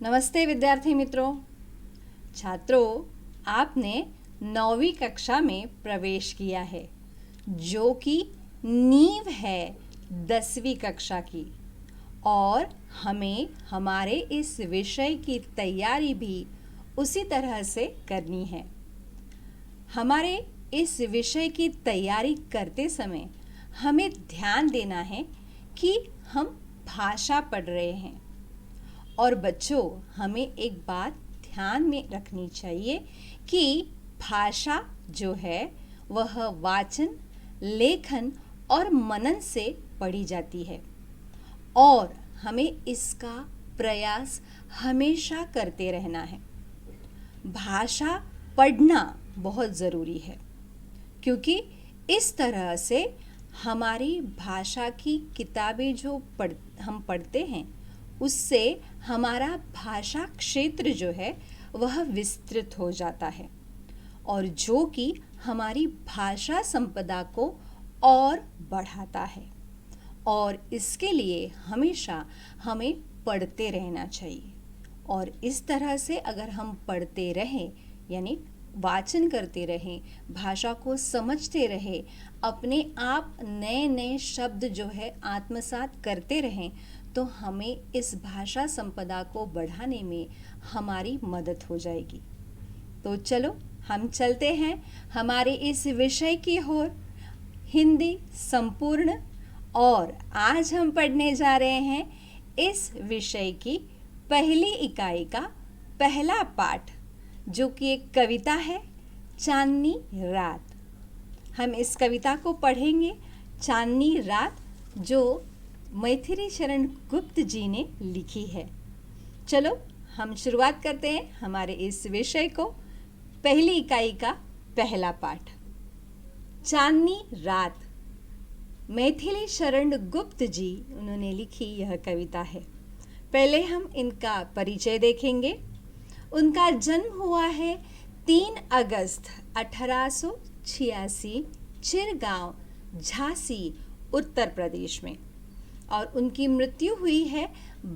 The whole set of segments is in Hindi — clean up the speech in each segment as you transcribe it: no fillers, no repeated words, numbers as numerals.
नमस्ते विद्यार्थी मित्रों। छात्रों, आपने 9वीं कक्षा में प्रवेश किया है, जो कि नींव है 10वीं कक्षा की। और हमें हमारे इस विषय की तैयारी भी उसी तरह से करनी है। हमारे इस विषय की तैयारी करते समय हमें ध्यान देना है कि हम भाषा पढ़ रहे हैं। और बच्चों, हमें एक बात ध्यान में रखनी चाहिए कि भाषा जो है वह वाचन, लेखन और मनन से पढ़ी जाती है और हमें इसका प्रयास हमेशा करते रहना है। भाषा पढ़ना बहुत ज़रूरी है, क्योंकि इस तरह से हमारी भाषा की किताबें जो हम पढ़ते हैं, उससे हमारा भाषा क्षेत्र जो है वह विस्तृत हो जाता है, और जो कि हमारी भाषा संपदा को और बढ़ाता है। और इसके लिए हमेशा हमें पढ़ते रहना चाहिए। और इस तरह से अगर हम पढ़ते रहें, यानी वाचन करते रहें, भाषा को समझते रहें, अपने आप नए नए शब्द जो है आत्मसात करते रहें, तो हमें इस भाषा संपदा को बढ़ाने में हमारी मदद हो जाएगी। तो चलो हम चलते हैं हमारे इस विषय की ओर, हिंदी संपूर्ण। और आज हम पढ़ने जा रहे हैं इस विषय की पहली इकाई का पहला पाठ, जो कि एक कविता है, चांदनी रात। हम इस कविता को पढ़ेंगे, चांदनी रात, जो मैथिली शरण गुप्त जी ने लिखी है। चलो हम शुरुआत करते हैं हमारे इस विषय को। पहली इकाई का पहला पाठ, चांदनी रात। मैथिली शरण गुप्त जी उन्होंने लिखी यह कविता है। पहले हम इनका परिचय देखेंगे। उनका जन्म हुआ है 3 अगस्त 1886 चिरगांव, झांसी, उत्तर प्रदेश में, और उनकी मृत्यु हुई है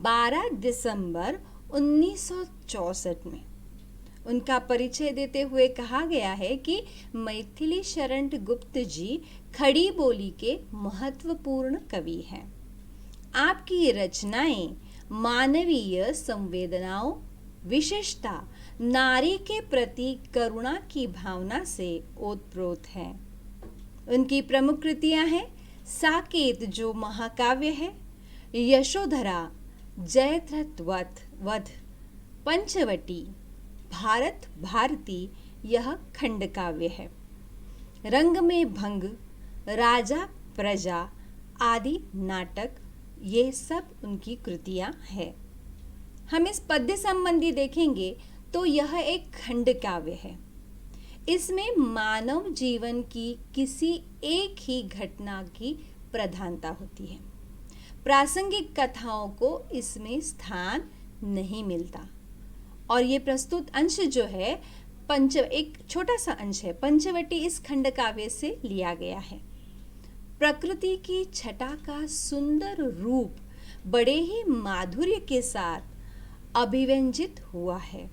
12 दिसंबर 1964 में। उनका परिचय देते हुए कहा गया है कि मैथिली शरण गुप्त जी खड़ी बोली के महत्वपूर्ण कवि हैं। आपकी रचनाएं मानवीय संवेदनाओं, विशेषता नारी के प्रति करुणा की भावना से ओतप्रोत हैं। उनकी प्रमुख कृतियां हैं साकेत, जो महाकाव्य है, यशोधरा, जयद्रथ वध, पंचवटी, भारत भारती, यह खंड काव्य है, रंग में भंग, राजा प्रजा आदि नाटक, ये सब उनकी कृतियां हैं। हम इस पद्य संबंधी देखेंगे तो यह एक खंड काव्य है। इसमें मानव जीवन की किसी एक ही घटना की प्रधानता होती है। प्रासंगिक कथाओं को इसमें स्थान नहीं मिलता। और ये प्रस्तुत अंश जो है एक छोटा सा अंश है, पंचवटी, इस खंड काव्य से लिया गया है। प्रकृति की छटा का सुंदर रूप बड़े ही माधुर्य के साथ अभिव्यंजित हुआ है।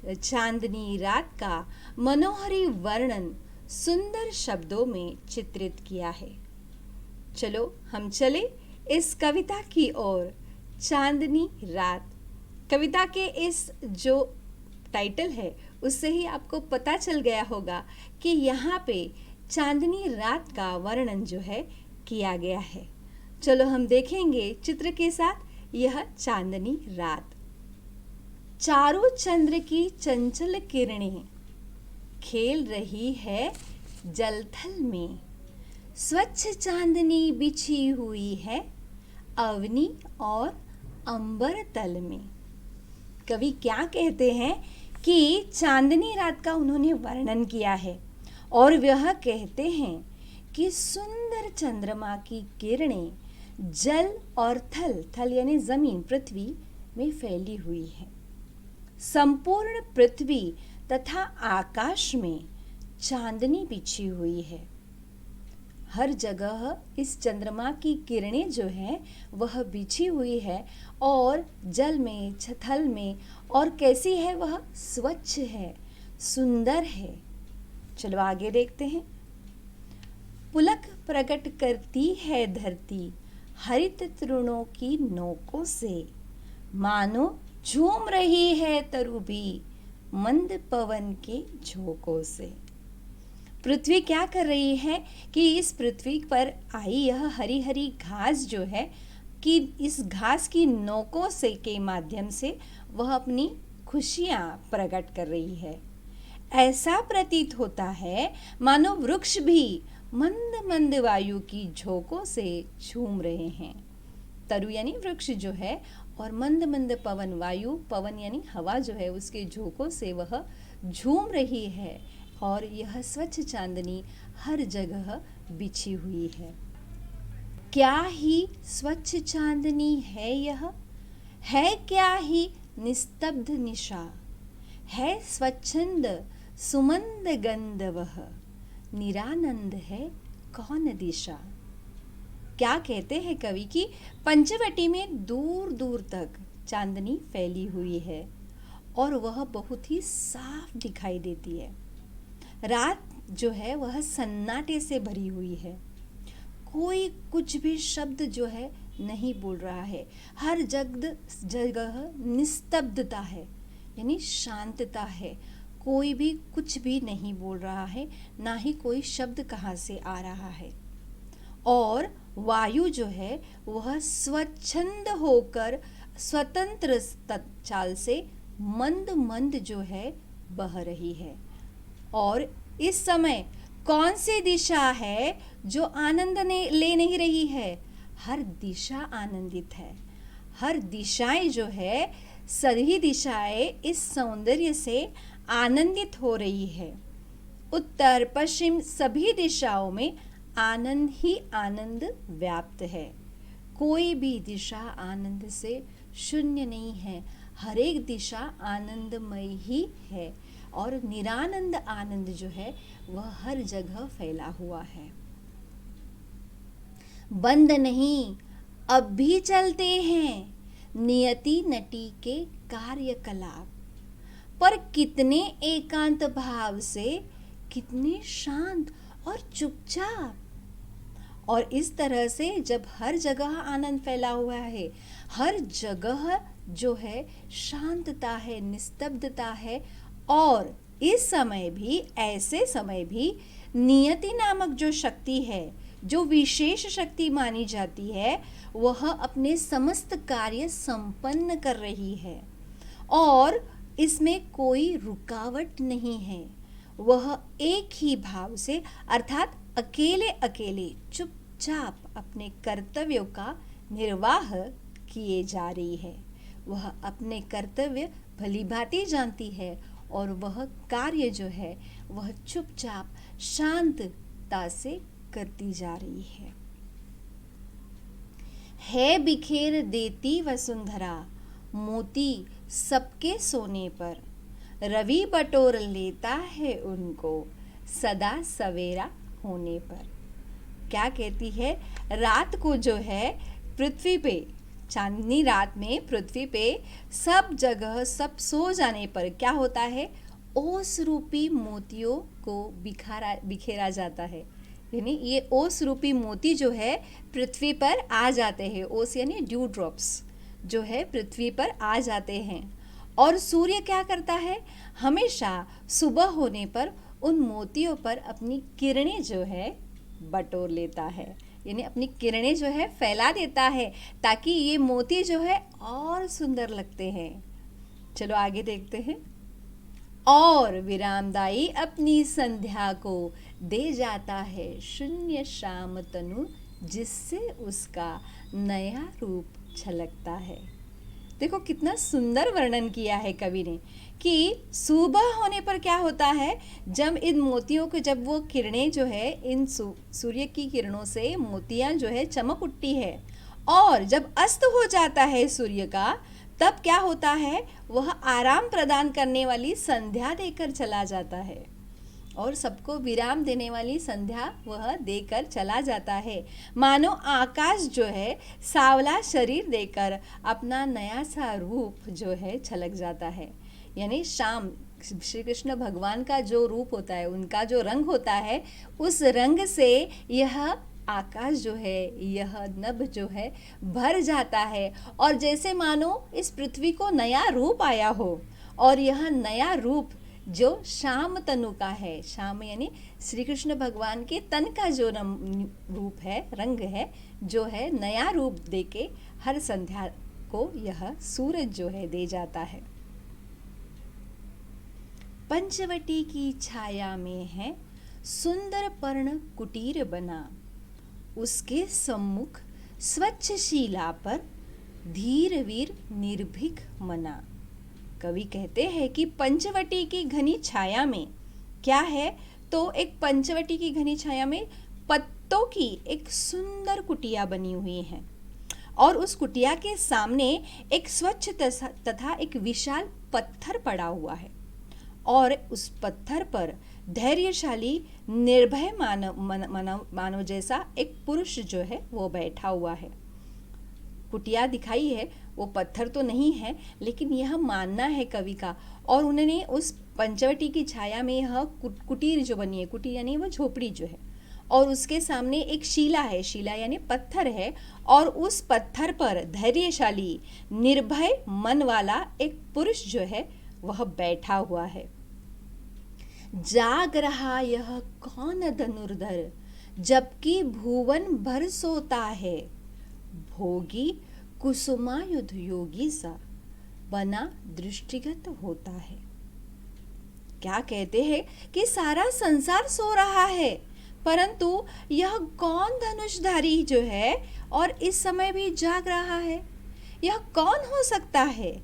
चांदनी रात का मनोहरी वर्णन सुंदर शब्दों में चित्रित किया है। चलो हम चले इस कविता की ओर, चांदनी रात। कविता के इस जो टाइटल है उससे ही आपको पता चल गया होगा कि यहाँ पे चांदनी रात का वर्णन जो है किया गया है। चलो हम देखेंगे चित्र के साथ यह चांदनी रात। चारों चंद्र की चंचल किरणें खेल रही है जलथल में, स्वच्छ चांदनी बिछी हुई है अवनी और अंबर तल में। कवि क्या कहते हैं कि चांदनी रात का उन्होंने वर्णन किया है, और वह कहते हैं कि सुंदर चंद्रमा की किरणें जल और थल यानी जमीन, पृथ्वी में फैली हुई है। संपूर्ण पृथ्वी तथा आकाश में चांदनी बिछी हुई है। हर जगह इस चंद्रमा की किरणें जो हैं वह बिछी हुई है, और जल में, थल में, और कैसी है वह? स्वच्छ है, सुंदर है। चलो आगे देखते हैं। पुलक प्रकट करती है धरती हरित तृणों की नोकों से, मानो झूम रही है तरु भी मंद पवन के झोंकों से। पृथ्वी क्या कर रही है कि इस पृथ्वी पर आई यह हरी हरी घास जो है, कि इस घास की नोकों से के माध्यम से वह अपनी खुशियां प्रकट कर रही है। ऐसा प्रतीत होता है मानो वृक्ष भी मंद मंद वायु की झोंकों से झूम रहे हैं। तरु यानी वृक्ष जो है, और मंद मंद पवन, वायु, पवन यानी हवा जो है, उसके झोंकों से वह झूम रही है। और यह स्वच्छ चांदनी हर जगह बिछी हुई है। क्या ही स्वच्छ चांदनी है यह, है क्या ही निस्तब्ध निशा, है स्वच्छंद सुमंद गंध वह, निरानंद है कौन दिशा। क्या कहते हैं कवि कि पंचवटी में दूर दूर तक चांदनी फैली हुई है, और वह बहुत ही साफ दिखाई देती है। रात जो है वह सन्नाटे से भरी हुई है, कोई कुछ भी शब्द जो है नहीं बोल रहा है। हर जगह निस्तब्धता है, यानी शांतता है। कोई भी कुछ भी नहीं बोल रहा है, ना ही कोई शब्द कहाँ से आ रहा है। और वायु जो है वह स्वच्छंद होकर स्वतंत्र चाल से मंद मंद जो है बह रही है। और इस समय कौन सी दिशा है जो आनंद ले नहीं रही है? हर दिशा आनंदित है। हर दिशाएं जो है, सभी दिशाएं इस सौंदर्य से आनंदित हो रही है। उत्तर पश्चिम सभी दिशाओं में आनंद ही आनंद व्याप्त है। कोई भी दिशा आनंद से शून्य नहीं है। हर एक दिशा आनंदमय ही है, और निरानंद आनंद जो है वह हर जगह फैला हुआ है। बंद नहीं, अब भी चलते हैं नियति नटी के कार्यकलाप, पर कितने एकांत भाव से, कितने शांत और चुपचाप। और इस तरह से जब हर जगह आनंद फैला हुआ है, हर जगह जो है शांतता है, निस्तब्धता है, और इस समय भी, ऐसे समय भी नियति नामक जो शक्ति है, जो विशेष शक्ति मानी जाती है, वह अपने समस्त कार्य संपन्न कर रही है, और इसमें कोई रुकावट नहीं है। वह एक ही भाव से, अर्थात अकेले अकेले चुपचाप अपने कर्तव्यों का निर्वाह किए जा रही है। वह अपने कर्तव्य भलीभांति जानती है, और वह कार्य जो है वह चुपचाप शांतता से करती जा रही है बिखेर देती वसुंधरा मोती सबके सोने पर, रवि बटोर लेता है उनको सदा सवेरा होने पर। क्या कहती है? रात को जो है पृथ्वी पे, चांदनी रात में पृथ्वी पे सब जगह, सब सो जाने पर क्या होता है? ओस रूपी मोतियों को बिखेरा जाता है। यानी ये ओस रूपी मोती जो है पृथ्वी पर आ जाते हैं। ओस यानी ड्यू ड्रॉप्स जो है पृथ्वी पर आ जाते हैं। और सूर्य क्या करता है? हमेशा सुबह होने पर उन मोतियों पर अपनी किरणें जो है बटोर लेता है, यानी अपनी किरणें जो है फैला देता है, ताकि ये मोती जो है और सुंदर लगते हैं। चलो आगे देखते हैं। और विरामदाई अपनी संध्या को दे जाता है शून्य शाम तनु, जिससे उसका नया रूप छलकता है। देखो कितना सुंदर वर्णन किया है कवि ने कि सुबह होने पर क्या होता है, जब इन मोतियों को, जब वो किरणें जो है इन सूर्य की किरणों से मोतियां जो है चमक उठती है, और जब अस्त हो जाता है सूर्य का, तब क्या होता है, वह आराम प्रदान करने वाली संध्या देकर चला जाता है। और सबको विराम देने वाली संध्या वह देकर चला जाता है। मानो आकाश जो है सावला शरीर देकर अपना नया सा रूप जो है छलक जाता है। यानी शाम श्री कृष्ण भगवान का जो रूप होता है, उनका जो रंग होता है, उस रंग से यह आकाश जो है, यह नभ जो है भर जाता है और जैसे मानो इस पृथ्वी को नया रूप आया हो। और यह नया रूप जो श्याम तनु का है, श्याम यानी श्री कृष्ण भगवान के तन का जो रूप है, रंग है, जो है नया रूप देके हर संध्या को यह सूरज जो है दे जाता है। पंचवटी की छाया में है सुंदर पर्ण कुटीर बना, उसके सम्मुख स्वच्छ शिला पर धीर वीर निर्भीक मना। कवि कहते हैं कि पंचवटी की घनी छाया में क्या है, तो एक पंचवटी की घनी छाया में पत्तों की एक सुंदर कुटिया बनी हुई है और उस कुटिया के सामने एक स्वच्छ तथा एक विशाल पत्थर पड़ा हुआ है और उस पत्थर पर धैर्यशाली निर्भय मानव जैसा एक पुरुष जो है वो बैठा हुआ है। कुटिया दिखाई है, वो पत्थर तो नहीं है, लेकिन यह मानना है कवि का। और उन्होंने उस पंचवटी की छाया में यह कुटीर जो बनी है, कुटीर यानी वो झोपड़ी जो है, और उसके सामने एक शिला है, शिला यानी पत्थर है, और उस पत्थर पर धैर्यशाली निर्भय मन वाला एक पुरुष जो है वह बैठा हुआ है। जाग रहा यह कौन धनुर्धर, जबकि भुवन भर सोता है, भोगी कुसुमायुध योगी सा बना दृष्टिगत होता है। क्या कहते हैं कि सारा संसार सो रहा है, परंतु यह कौन धनुषधारी जो है और इस समय भी जाग रहा है, यह कौन हो सकता है।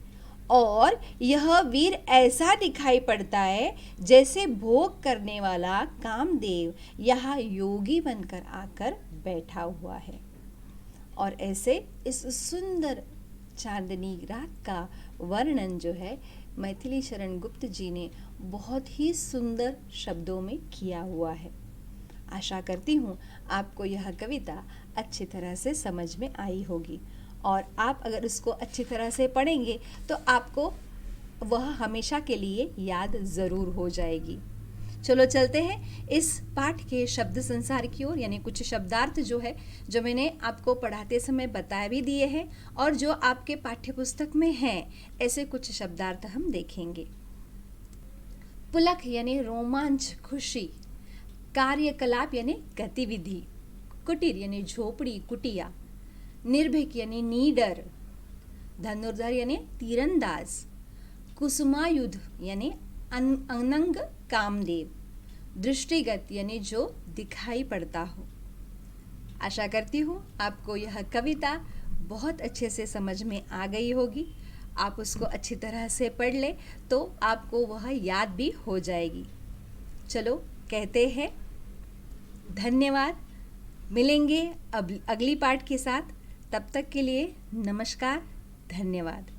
और यह वीर ऐसा दिखाई पड़ता है जैसे भोग करने वाला कामदेव यहाँ योगी बनकर आकर बैठा हुआ है। और ऐसे इस सुंदर चांदनी रात का वर्णन जो है मैथिली शरण गुप्त जी ने बहुत ही सुंदर शब्दों में किया हुआ है। आशा करती हूँ आपको यह कविता अच्छी तरह से समझ में आई होगी और आप अगर उसको अच्छी तरह से पढ़ेंगे तो आपको वह हमेशा के लिए याद ज़रूर हो जाएगी। चलो चलते हैं इस पाठ के शब्द संसार की ओर, यानी कुछ शब्दार्थ जो है जो मैंने आपको पढ़ाते समय बता भी दिए हैं और जो आपके पाठ्य पुस्तक में हैं, ऐसे कुछ शब्दार्थ हम देखेंगे। पुलक यानी रोमांच, खुशी। कार्यकलाप यानी गतिविधि। कुटीर यानी झोपड़ी, कुटिया। निर्भीक यानी नीडर। धनुर्धर यानी तीरंदाज। कुसुमायुध यानी अनंग कामदेव। दृष्टिगत यानी जो दिखाई पड़ता हो। आशा करती हूँ आपको यह कविता बहुत अच्छे से समझ में आ गई होगी। आप उसको अच्छी तरह से पढ़ ले तो आपको वह याद भी हो जाएगी। चलो कहते हैं धन्यवाद। मिलेंगे अब अगली पाठ के साथ। तब तक के लिए नमस्कार, धन्यवाद।